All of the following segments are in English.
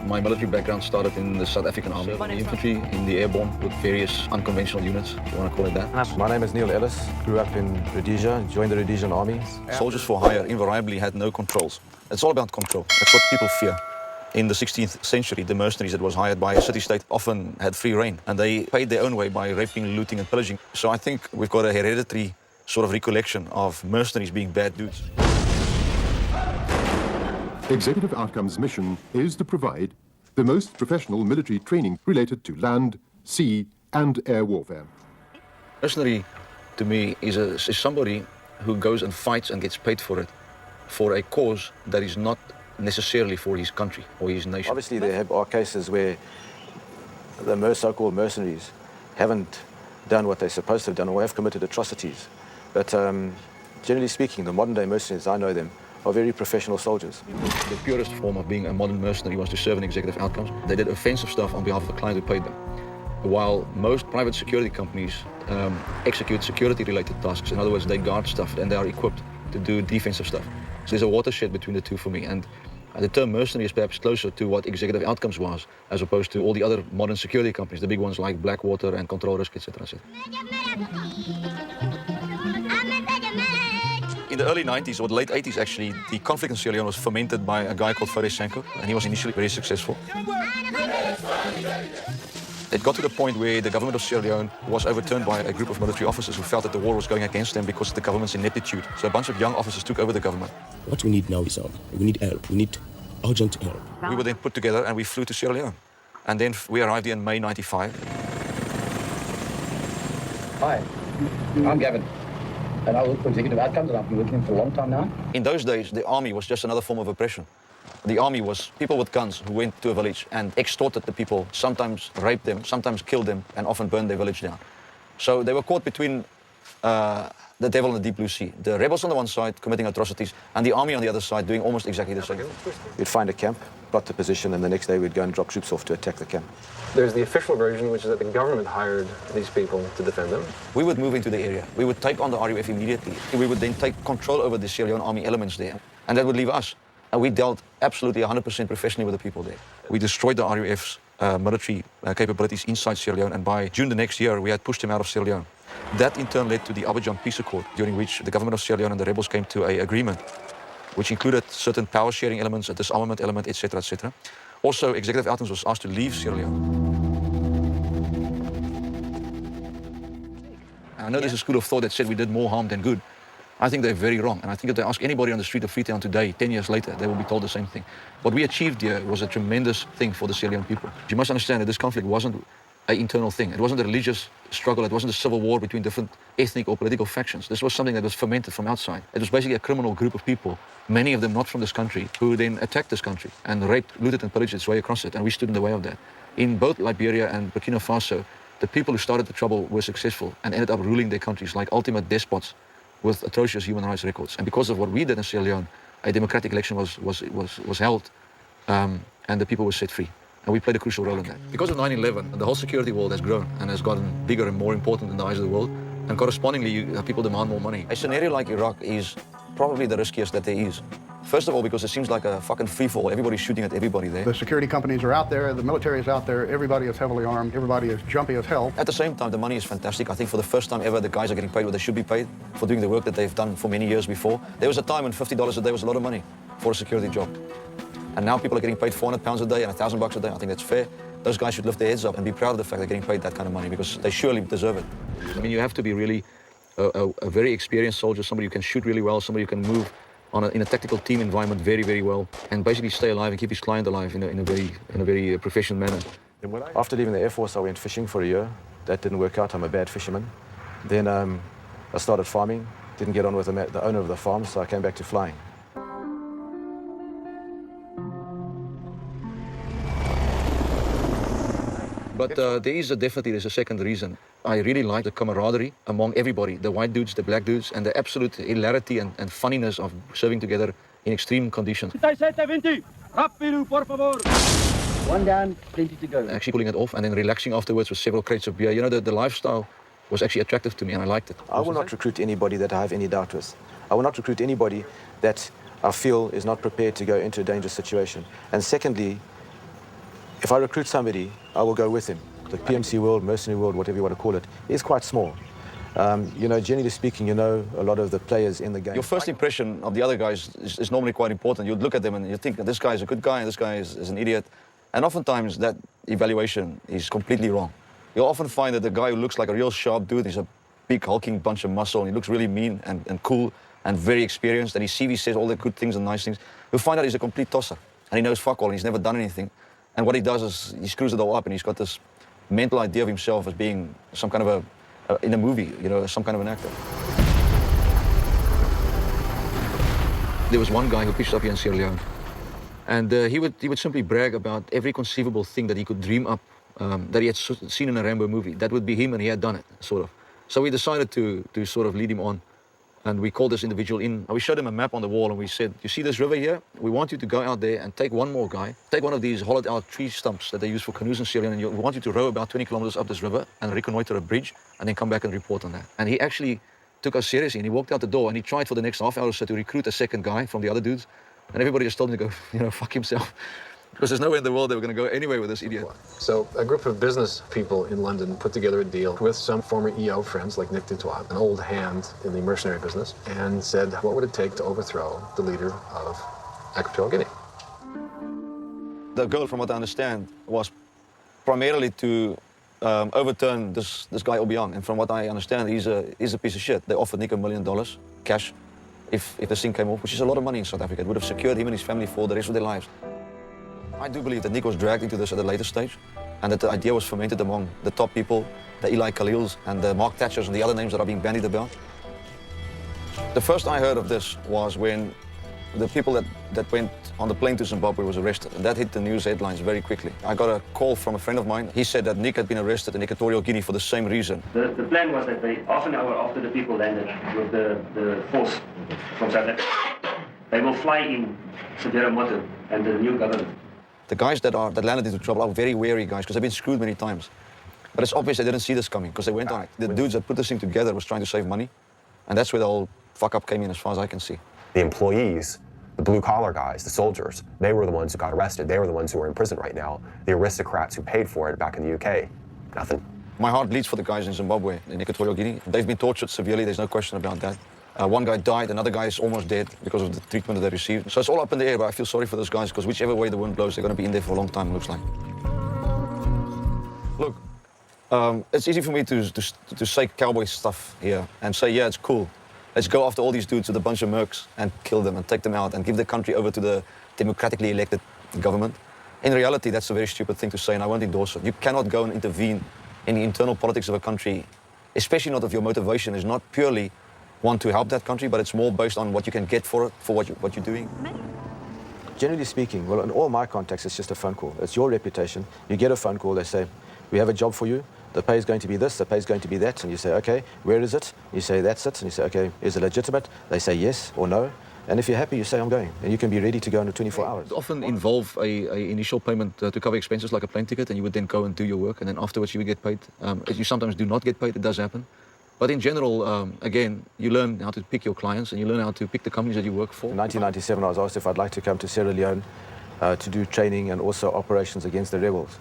My military background started in the South African Army, in the infantry, in the airborne, with various unconventional units, if you want to call it that. My name is Ellis, grew up in Rhodesia, joined the Rhodesian Army. Soldiers for hire invariably had no controls. It's all about control. That's what people fear. In the 16th century, the mercenaries that was hired by a city-state often had free reign, and they paid their own way by raping, looting, and pillaging. So I think we've got a hereditary sort of recollection of mercenaries being bad dudes. Executive Outcome's mission is to provide the most professional military training related to land, sea, and air warfare. Mercenary, to me, is somebody who goes and fights and gets paid for it, for a cause that is not necessarily for his country or his nation. Obviously, there are cases where the so-called mercenaries haven't done what they're supposed to have done or have committed atrocities. But generally speaking, the modern-day mercenaries, I know them, are very professional soldiers. The purest form of being a modern mercenary was to serve in executive outcomes. They did offensive stuff on behalf of the client who paid them. While most private security companies execute security-related tasks, in other words, they guard stuff and they are equipped to do defensive stuff. So there's a watershed between the two for me. And the term mercenary is perhaps closer to what executive outcomes was, as opposed to all the other modern security companies, the big ones like Blackwater and Control Risk, etc. In the early 90s or the late 80s, actually, the conflict in Sierra Leone was fomented by a guy called Fares Sanko, and he was initially very successful. It got to the point where the government of Sierra Leone was overturned by a group of military officers who felt that the war was going against them because of the government's ineptitude. So a bunch of young officers took over the government. What we need now is help. We need help. We need urgent help. We were then put together and we flew to Sierra Leone. And then we arrived here in May '95. Hi, I'm Gavin. And I work for Executive Outcomes, and I've been working for a long time now. In those days, the army was just another form of oppression. The army was people with guns who went to a village and extorted the people, sometimes raped them, sometimes killed them, and often burned their village down. So they were caught between the devil and the deep blue sea. The rebels on the one side committing atrocities, and the army on the other side doing almost exactly the same. We'd find a camp, plot the position, and the next day we'd go and drop troops off to attack the camp. There's the official version, which is that the government hired these people to defend them. We would move into the area. We would take on the RUF immediately. We would then take control over the Sierra Leone army elements there, and that would leave us. And we dealt absolutely 100% professionally with the people there. We destroyed the RUF's military capabilities inside Sierra Leone, and by June the next year, we had pushed them out of Sierra Leone. That in turn led to the Abidjan Peace Accord, during which the government of Sierra Leone and the rebels came to an agreement, which included certain power-sharing elements, a disarmament element, etc., etc. Also, Executive Outcomes was asked to leave Sierra Leone. I know there's a school of thought that said we did more harm than good. I think they're very wrong, and I think if they ask anybody on the street of Freetown today, 10 years later, they will be told the same thing. What we achieved here was a tremendous thing for the Sierra Leone people. You must understand that this conflict wasn't an internal thing. It wasn't a religious struggle. It wasn't a civil war between different ethnic or political factions. This was something that was fermented from outside. It was basically a criminal group of people, many of them not from this country, who then attacked this country and raped, looted, and pillaged its way across it, and we stood in the way of that. In both Liberia and Burkina Faso, the people who started the trouble were successful and ended up ruling their countries like ultimate despots with atrocious human rights records. And because of what we did in Sierra Leone, a democratic election was held, and the people were set free. And we played a crucial role in that. Because of 9/11, the whole security world has grown and has gotten bigger and more important in the eyes of the world. And correspondingly, people demand more money. A scenario like Iraq is probably the riskiest that there is. First of all, because it seems like a fucking free-for-all. Everybody's shooting at everybody there. The security companies are out there, the military is out there, everybody is heavily armed, everybody is jumpy as hell. At the same time, the money is fantastic. I think for the first time ever, the guys are getting paid what they should be paid for doing the work that they've done for many years before. There was a time when $50 a day was a lot of money for a security job. And now people are getting paid £400 a day and $1,000 a day. I think that's fair. Those guys should lift their heads up and be proud of the fact they're getting paid that kind of money, because they surely deserve it. I mean, you have to be really a very experienced soldier, somebody who can shoot really well, somebody who can move in a tactical team environment very, very well, and basically stay alive and keep his client alive in a very professional manner. After leaving the Air Force, I went fishing for a year. That didn't work out. I'm a bad fisherman. Then I started farming. Didn't get on with the owner of the farm, so I came back to flying. But there's a second reason. I really like the camaraderie among everybody, the white dudes, the black dudes, and the absolute hilarity and funniness of serving together in extreme conditions. 37, rápido, por favor. One down, 20 to go. Actually pulling it off and then relaxing afterwards with several crates of beer. You know, the lifestyle was actually attractive to me, and I liked it. I will not recruit anybody that I have any doubt with. I will not recruit anybody that I feel is not prepared to go into a dangerous situation. And secondly, if I recruit somebody, I will go with him. The PMC world, mercenary world, whatever you want to call it, is quite small. Generally speaking, you know a lot of the players in the game. Your first impression of the other guys is normally quite important. You'd look at them and you think, this guy is a good guy and this guy is an idiot. And oftentimes that evaluation is completely wrong. You'll often find that the guy who looks like a real sharp dude, he's a big hulking bunch of muscle and he looks really mean and cool and very experienced and his CV says all the good things and nice things. You'll find out he's a complete tosser and he knows fuck all and he's never done anything. And what he does is he screws it all up and he's got this mental idea of himself as being some kind of in a movie, some kind of an actor. There was one guy who pitched up here in Sierra Leone, and he would simply brag about every conceivable thing that he could dream up that he had seen in a Rambo movie. That would be him, and he had done it, sort of. So we decided to sort of lead him on, and we called this individual in. We showed him a map on the wall, and we said, you see this river here? We want you to go out there and take one more guy, take one of these hollowed-out tree stumps that they use for canoes in Sierra Leone, and we want you to row about 20 kilometers up this river and reconnoiter a bridge, and then come back and report on that. And he actually took us seriously, and he walked out the door, and he tried for the next half hour or so to recruit a second guy from the other dudes, and everybody just told him to go, fuck himself. Because there's nowhere in the world they were going to go anywhere with this idiot. So a group of business people in London put together a deal with some former EO friends like Nick Dutoit, an old hand in the mercenary business, and said, what would it take to overthrow the leader of Equatorial Guinea? The goal, from what I understand, was primarily to overturn this guy Obiang. And from what I understand, he's a piece of shit. They offered Nick $1 million cash if this thing came off, which is a lot of money in South Africa. It would have secured him and his family for the rest of their lives. I do believe that Nick was dragged into this at a later stage, and that the idea was fermented among the top people, the Eli Khalils and the Mark Thatchers and the other names that are being bandied about. The first I heard of this was when the people that went on the plane to Zimbabwe was arrested, and that hit the news headlines very quickly. I got a call from a friend of mine. He said that Nick had been arrested in Equatorial Guinea for the same reason. The plan was that half an hour after the people landed with the force from South Africa, they will fly in Severo Moto and the new government. The guys that landed into trouble are very wary guys because they've been screwed many times. But it's obvious they didn't see this coming because they went on it. The dudes that put this thing together was trying to save money, and that's where the whole fuck-up came in as far as I can see. The employees, the blue-collar guys, the soldiers, they were the ones who got arrested. They were the ones who are in prison right now. The aristocrats who paid for it back in the UK, nothing. My heart bleeds for the guys in Zimbabwe, in Equatorial Guinea. They've been tortured severely, there's no question about that. One guy died, another guy is almost dead because of the treatment that they received. So it's all up in the air, but I feel sorry for those guys because whichever way the wind blows, they're going to be in there for a long time, it looks like. Look, it's easy for me to say cowboy stuff here and say, yeah, it's cool. Let's go after all these dudes with a bunch of mercs and kill them and take them out and give the country over to the democratically elected government. In reality, that's a very stupid thing to say, and I won't endorse it. You cannot go and intervene in the internal politics of a country, especially not if your motivation is not purely want to help that country, but it's more based on what you can get for it, for what you're doing. Generally speaking, well, in all my contacts, it's just a phone call. It's your reputation. You get a phone call, they say, we have a job for you. The pay is going to be this, the pay is going to be that. And you say, okay, where is it? You say, that's it. And you say, okay, is it legitimate? They say yes or no. And if you're happy, you say, I'm going. And you can be ready to go in 24 hours. Often involve a initial payment to cover expenses like a plane ticket, and you would then go and do your work, and then afterwards you would get paid. You sometimes do not get paid, it does happen. But in general, again, you learn how to pick your clients and you learn how to pick the companies that you work for. In 1997, I was asked if I'd like to come to Sierra Leone to do training and also operations against the rebels.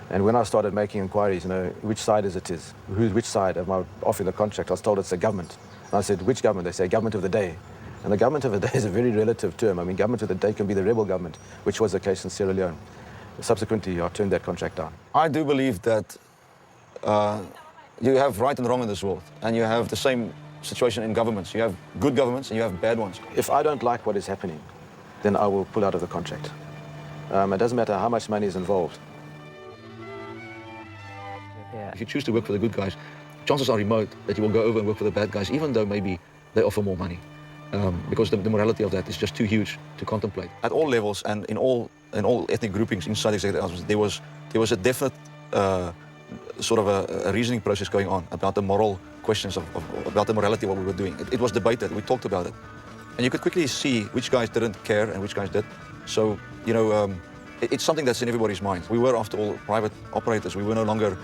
And when I started making inquiries, which side is it? Which side am I offering the contract? I was told it's the government. And I said, which government? They say, government of the day. And the government of the day is a very relative term. I mean, government of the day can be the rebel government, which was the case in Sierra Leone. Subsequently, I turned that contract down. I do believe that you have right and wrong in this world, and you have the same situation in governments. You have good governments and you have bad ones. If I don't like what is happening, then I will pull out of the contract. It doesn't matter how much money is involved. Yeah. If you choose to work for the good guys, chances are remote that you will go over and work for the bad guys, even though maybe they offer more money. Because the morality of that is just too huge to contemplate. At all levels and in all ethnic groupings inside the there was a definite sort of a reasoning process going on about the moral questions about the morality of what we were doing. It was debated, we talked about it. And you could quickly see which guys didn't care and which guys did. So, it's something that's in everybody's mind. We were, after all, private operators. We were no longer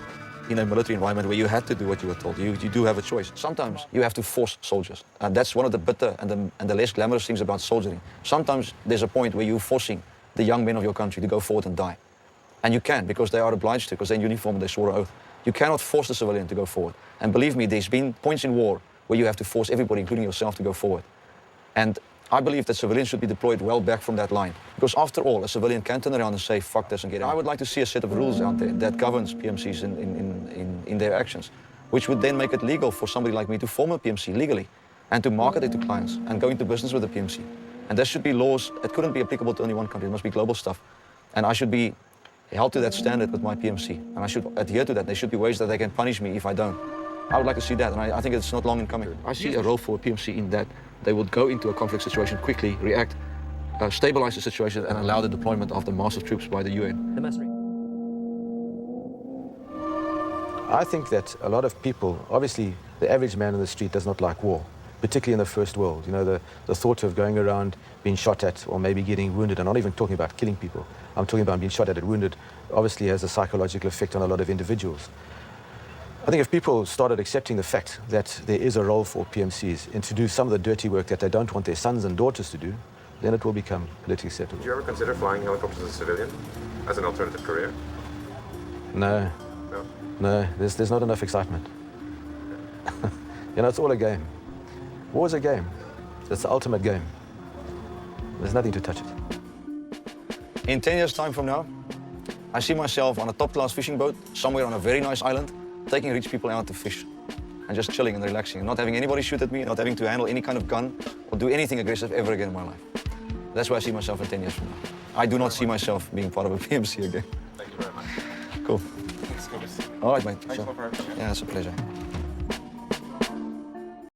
in a military environment where you had to do what you were told. You do have a choice. Sometimes you have to force soldiers. And that's one of the bitter and the less glamorous things about soldiering. Sometimes there's a point where you're forcing the young men of your country to go forward and die. And you can, because they are obliged to, because they're in uniform and they swore an oath. You cannot force the civilian to go forward. And believe me, there's been points in war where you have to force everybody, including yourself, to go forward. And I believe that civilians should be deployed well back from that line. Because after all, a civilian can turn around and say, fuck this and get out. I would like to see a set of rules out there that governs PMCs in their actions, which would then make it legal for somebody like me to form a PMC legally and to market it to clients and go into business with a PMC. And there should be laws. It couldn't be applicable to only one country. It must be global stuff. And I should be held to that standard with my PMC. And I should adhere to that. There should be ways that they can punish me if I don't. I would like to see that, and I think it's not long in coming. I see a role for a PMC in that they would go into a conflict situation, quickly react, stabilize the situation, and allow the deployment of the massive troops by the UN. The mercenary. I think that a lot of people, obviously the average man in the street does not like war, particularly in the first world. You know, the thought of going around being shot at or maybe getting wounded, I'm not even talking about killing people, I'm talking about being shot at and wounded, obviously has a psychological effect on a lot of individuals. I think if people started accepting the fact that there is a role for PMCs and to do some of the dirty work that they don't want their sons and daughters to do, then it will become politically acceptable. Did you ever consider flying helicopters as a civilian, as an alternative career? No. No? No, there's not enough excitement. You know, it's all a game. War is a game. It's the ultimate game. There's nothing to touch it. In 10 years' time from now, I see myself on a top-class fishing boat, somewhere on a very nice island, taking rich people out to fish and just chilling and relaxing and not having anybody shoot at me, not having to handle any kind of gun or do anything aggressive ever again in my life. That's where I see myself in 10 years from now. I do not see myself being part of a PMC again. Thank you very much. Cool. Thanks, Cobus. All right, mate. Thanks a lot for having me. Yeah, it's a pleasure.